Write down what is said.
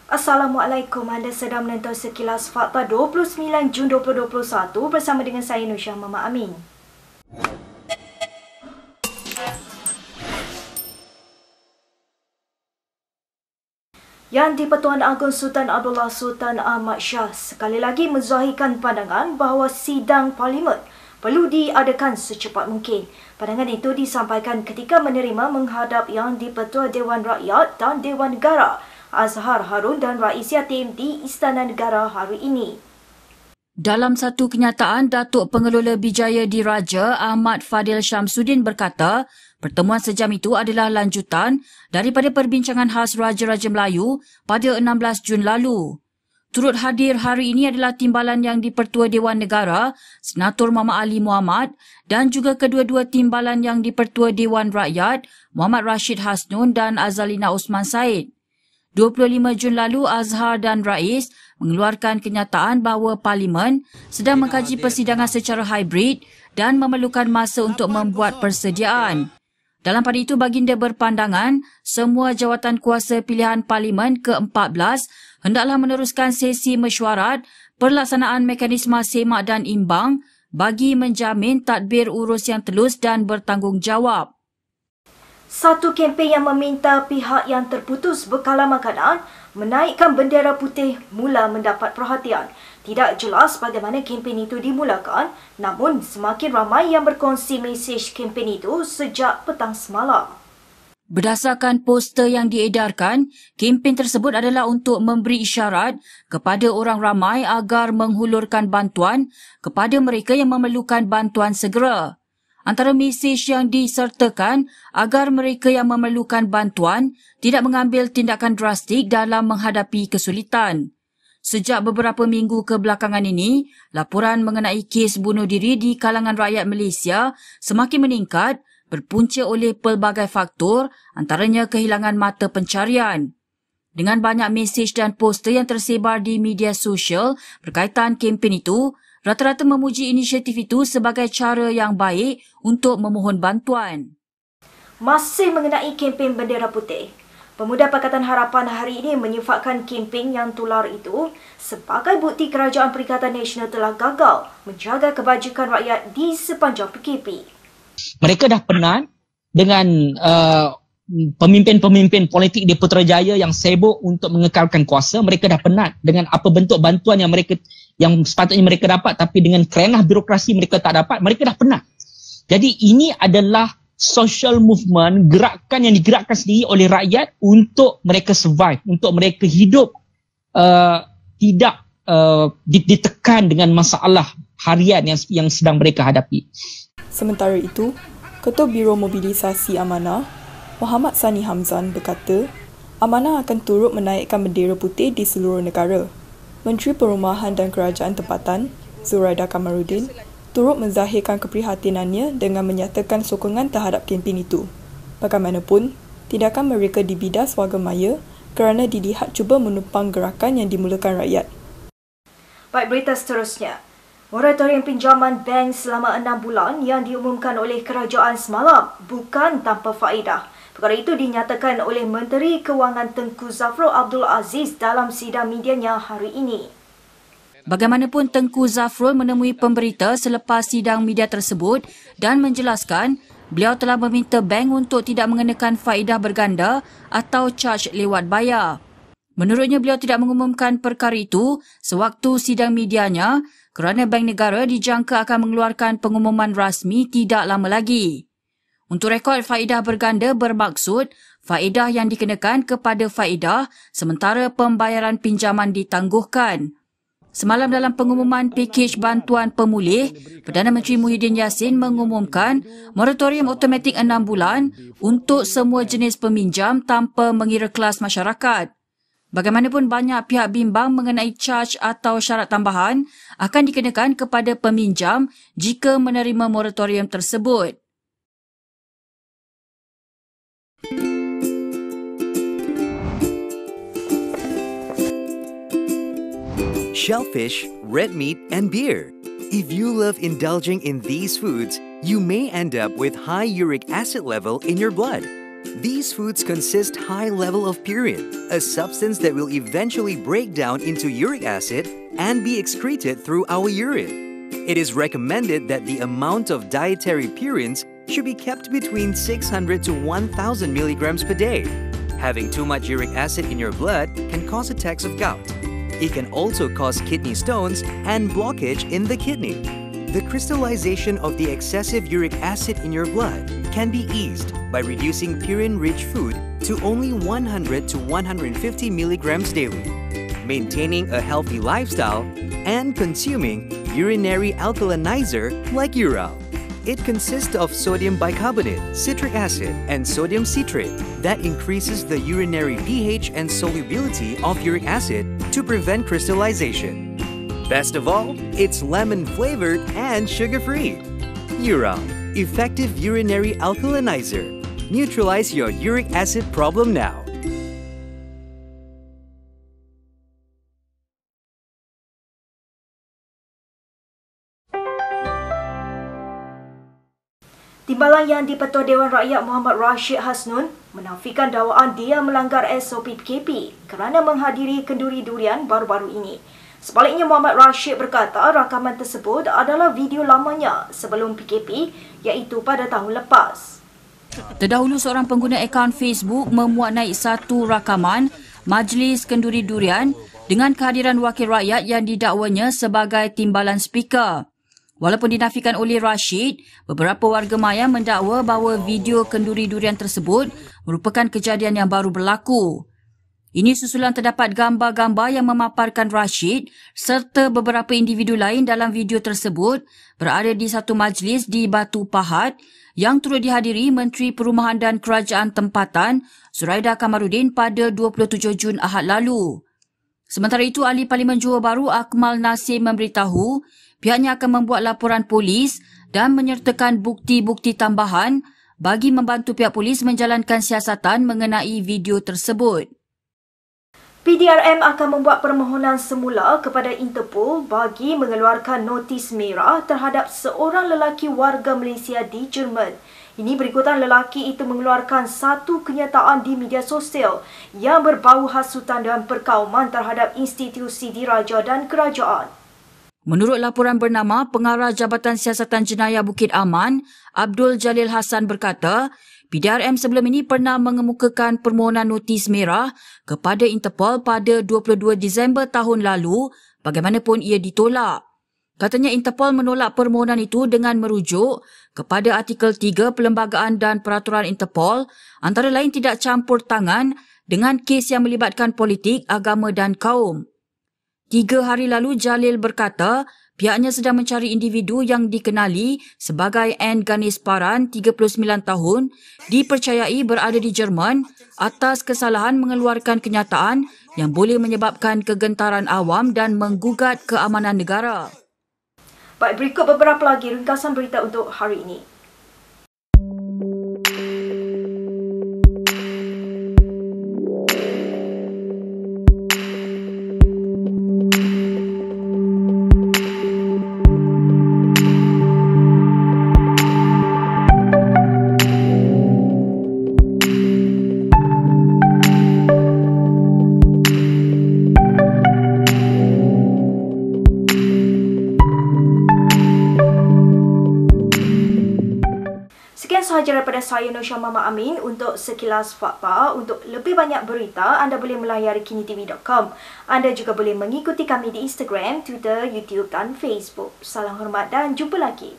Assalamualaikum, anda sedang menonton Sekilas Fakta 29 Jun 2021 bersama dengan saya Nursyah Mama Amin. Yang di-Pertuan Agong Sultan Abdullah Sultan Ahmad Shah sekali lagi menzahirkan pandangan bahawa sidang parlimen perlu diadakan secepat mungkin. Pandangan itu disampaikan ketika menerima menghadap Yang di-Pertua Dewan Rakyat dan Dewan Negara Azhar Harun dan Rais Yatim di Istana Negara hari ini. Dalam satu kenyataan, Datuk Pengelola Bijaya Diraja Ahmad Fadil Syamsuddin berkata, pertemuan sejam itu adalah lanjutan daripada perbincangan khas Raja-Raja Melayu pada 16 Jun lalu. Turut hadir hari ini adalah timbalan Yang di-Pertua Dewan Negara, Senator Muhammad Ali Muhammad dan juga kedua-dua timbalan Yang di-Pertua Dewan Rakyat, Muhammad Rashid Hasnun dan Azalina Osman Said. 25 Jun lalu, Azhar dan Rais mengeluarkan kenyataan bahawa Parlimen sedang mengkaji persidangan secara hybrid dan memerlukan masa untuk membuat persediaan. Dalam pada itu, baginda berpandangan semua jawatan kuasa pilihan Parlimen ke-14 hendaklah meneruskan sesi mesyuarat pelaksanaan mekanisme semak dan imbang bagi menjamin tadbir urus yang telus dan bertanggungjawab. Satu kempen yang meminta pihak yang terputus bekalan makanan menaikkan bendera putih mula mendapat perhatian. Tidak jelas bagaimana kempen itu dimulakan, namun semakin ramai yang berkongsi mesej kempen itu sejak petang semalam. Berdasarkan poster yang diedarkan, kempen tersebut adalah untuk memberi isyarat kepada orang ramai agar menghulurkan bantuan kepada mereka yang memerlukan bantuan segera. Antara mesej yang disertakan agar mereka yang memerlukan bantuan tidak mengambil tindakan drastik dalam menghadapi kesulitan. Sejak beberapa minggu kebelakangan ini, laporan mengenai kes bunuh diri di kalangan rakyat Malaysia semakin meningkat berpunca oleh pelbagai faktor, antaranya kehilangan mata pencarian. Dengan banyak mesej dan poster yang tersebar di media sosial berkaitan kempen itu, rata-rata memuji inisiatif itu sebagai cara yang baik untuk memohon bantuan. Masih mengenai kempen bendera putih, Pemuda Pakatan Harapan hari ini menyifatkan kempen yang tular itu sebagai bukti Kerajaan Perikatan Nasional telah gagal menjaga kebajikan rakyat di sepanjang PKP. Mereka dah penat dengan pemimpin-pemimpin politik di Putrajaya yang sibuk untuk mengekalkan kuasa. Mereka dah penat dengan apa bentuk bantuan yang sepatutnya mereka dapat, tapi dengan kerengah birokrasi mereka tak dapat. Mereka dah penat. Jadi ini adalah social movement, gerakan yang digerakkan sendiri oleh rakyat untuk mereka survive, untuk mereka hidup tidak ditekan dengan masalah harian yang sedang mereka hadapi. Sementara itu, Ketua Biro Mobilisasi Amanah, Muhammad Sani Hamzan berkata, Amanah akan turut menaikkan bendera putih di seluruh negara. Menteri Perumahan dan Kerajaan Tempatan, Zuraida Kamarudin, turut menzahirkan keprihatinannya dengan menyatakan sokongan terhadap kempen itu. Bagaimanapun, tindakan mereka dibidas warga maya kerana dilihat cuba menumpang gerakan yang dimulakan rakyat. Baik, berita seterusnya. Moratorium pinjaman bank selama 6 bulan yang diumumkan oleh kerajaan semalam bukan tanpa faedah. Perkara itu dinyatakan oleh Menteri Kewangan Tengku Zafrul Abdul Aziz dalam sidang medianya hari ini. Bagaimanapun, Tengku Zafrul menemui pemberita selepas sidang media tersebut dan menjelaskan beliau telah meminta bank untuk tidak mengenakan faedah berganda atau charge lewat bayar. Menurutnya, beliau tidak mengumumkan perkara itu sewaktu sidang medianya kerana Bank Negara dijangka akan mengeluarkan pengumuman rasmi tidak lama lagi. Untuk rekod, faedah berganda bermaksud faedah yang dikenakan kepada faedah sementara pembayaran pinjaman ditangguhkan. Semalam dalam pengumuman pakej bantuan pemulih, Perdana Menteri Muhyiddin Yassin mengumumkan moratorium automatik 6 bulan untuk semua jenis peminjam tanpa mengira kelas masyarakat. Bagaimanapun, banyak pihak bimbang mengenai charge atau syarat tambahan akan dikenakan kepada peminjam jika menerima moratorium tersebut. Shellfish, red meat, and beer. If you love indulging in these foods, you may end up with high uric acid level in your blood. These foods consist high level of purine, a substance that will eventually break down into uric acid and be excreted through our urine. It is recommended that the amount of dietary purines should be kept between 600 to 1,000 milligrams per day. Having too much uric acid in your blood can cause attacks of gout. It can also cause kidney stones and blockage in the kidney. The crystallization of the excessive uric acid in your blood can be eased by reducing purine-rich food to only 100 to 150 milligrams daily, maintaining a healthy lifestyle, and consuming urinary alkalinizer like Ural. It consists of sodium bicarbonate, citric acid, and sodium citrate that increases the urinary pH and solubility of uric acid to prevent crystallization. Best of all, it's lemon-flavored and sugar-free. Ural, effective urinary alkalinizer. Neutralize your uric acid problem now. Timbalan Yang di-Petua Dewan Rakyat Muhammad Rashid Hasnun menafikan dakwaan dia melanggar SOP PKP kerana menghadiri kenduri durian baru-baru ini. Sebaliknya, Muhammad Rashid berkata rakaman tersebut adalah video lamanya sebelum PKP, iaitu pada tahun lepas. Terdahulu, seorang pengguna akaun Facebook memuat naik satu rakaman Majlis Kenduri Durian dengan kehadiran wakil rakyat yang didakwanya sebagai timbalan speaker. Walaupun dinafikan oleh Rashid, beberapa warga maya mendakwa bahawa video kenduri durian tersebut merupakan kejadian yang baru berlaku. Ini susulan terdapat gambar-gambar yang memaparkan Rashid serta beberapa individu lain dalam video tersebut berada di satu majlis di Batu Pahat yang turut dihadiri Menteri Perumahan dan Kerajaan Tempatan Zuraida Kamarudin pada 27 Jun Ahad lalu. Sementara itu, Ahli Parlimen Johor Bahru Akmal Nasir memberitahu pihaknya akan membuat laporan polis dan menyertakan bukti-bukti tambahan bagi membantu pihak polis menjalankan siasatan mengenai video tersebut. PDRM akan membuat permohonan semula kepada Interpol bagi mengeluarkan notis merah terhadap seorang lelaki warga Malaysia di Jerman. Ini berikutan lelaki itu mengeluarkan satu kenyataan di media sosial yang berbau hasutan dan perkauman terhadap institusi diraja dan kerajaan. Menurut laporan bernama, Pengarah Jabatan Siasatan Jenayah Bukit Aman, Abdul Jalil Hassan berkata, PDRM sebelum ini pernah mengemukakan permohonan notis merah kepada Interpol pada 22 Disember tahun lalu, bagaimanapun ia ditolak. Katanya Interpol menolak permohonan itu dengan merujuk kepada artikel 3 Perlembagaan dan Peraturan Interpol, antara lain tidak campur tangan dengan kes yang melibatkan politik, agama dan kaum. 3 hari lalu, Jalil berkata pihaknya sedang mencari individu yang dikenali sebagai N. Ganis Paran, 39 tahun, dipercayai berada di Jerman atas kesalahan mengeluarkan kenyataan yang boleh menyebabkan kegentaran awam dan menggugat keamanan negara. Baik, berikut beberapa lagi ringkasan berita untuk hari ini. Sekian sahaja daripada saya, Nur Syah Mama Amin, untuk Sekilas Fakta. Untuk lebih banyak berita, anda boleh melayari kinitv.com. Anda juga boleh mengikuti kami di Instagram, Twitter, YouTube dan Facebook. Salam hormat dan jumpa lagi.